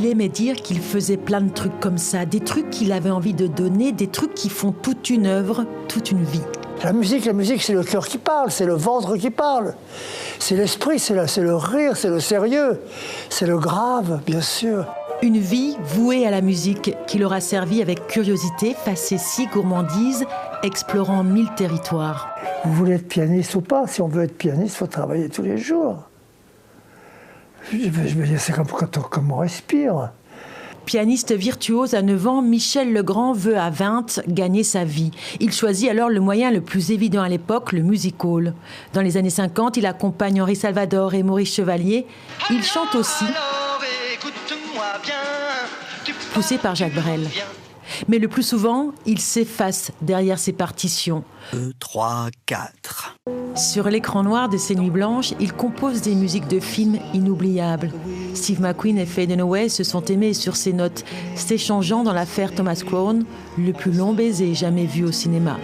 aimait dire qu'il faisait plein de trucs comme ça, des trucs qu'il avait envie de donner, des trucs qui font toute une œuvre, toute une vie. La musique, c'est le cœur qui parle, c'est le ventre qui parle. C'est l'esprit, c'est le rire, c'est le sérieux, c'est le grave, bien sûr. Une vie vouée à la musique qui leur a servi avec curiosité, facétie, gourmandise, explorant 1000 territoires. Vous voulez être pianiste ou pas? Si on veut être pianiste, il faut travailler tous les jours. Je me dis, c'est comme on respire. Pianiste virtuose à 9 ans, Michel Legrand veut à 20 gagner sa vie. Il choisit alors le moyen le plus évident à l'époque, le music-hall. Dans les années 50, il accompagne Henri Salvador et Maurice Chevalier. Il chante aussi, poussé par Jacques Brel. Mais le plus souvent, il s'efface derrière ses partitions. 2, 3, 4. Sur l'écran noir de ses nuits blanches, il compose des musiques de films inoubliables. Steve McQueen et Faye Dunaway se sont aimés sur ces notes, s'échangeant dans l'affaire Thomas Crown, le plus long baiser jamais vu au cinéma.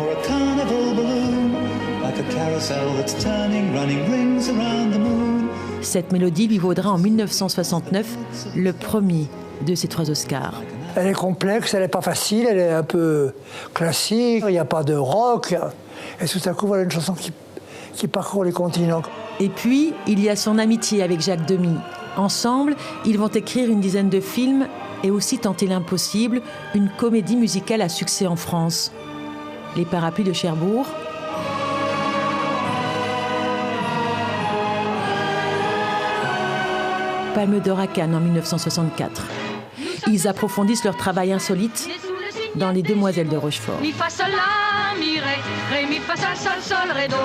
Cette mélodie lui vaudra en 1969 le premier de ses 3 Oscars. Elle est complexe, elle n'est pas facile, elle est un peu classique, il n'y a pas de rock. Et tout à coup, voilà une chanson qui parcourt les continents. Et puis, il y a son amitié avec Jacques Demy. Ensemble, ils vont écrire une dizaine de films et aussi tenter l'impossible, une comédie musicale à succès en France. Les Parapluies de Cherbourg, Palme d'Or à Cannes en 1964. Ils approfondissent leur travail insolite dans Les Demoiselles de Rochefort. Mi fa sol la mi ré mi fa sol sol sol ré do,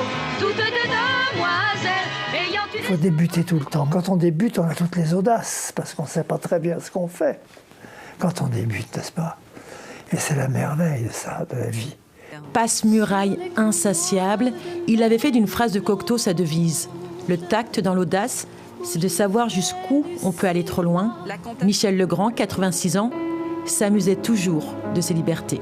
toutes deux demoiselles ayant une... Il faut débuter tout le temps. Quand on débute, on a toutes les audaces, parce qu'on ne sait pas très bien ce qu'on fait. Quand on débute, n'est-ce pas? Et c'est la merveille de ça, de la vie. Passe-muraille insatiable, il avait fait d'une phrase de Cocteau sa devise. Le tact dans l'audace, c'est de savoir jusqu'où on peut aller trop loin. Michel Legrand, 86 ans, s'amusait toujours de ses libertés.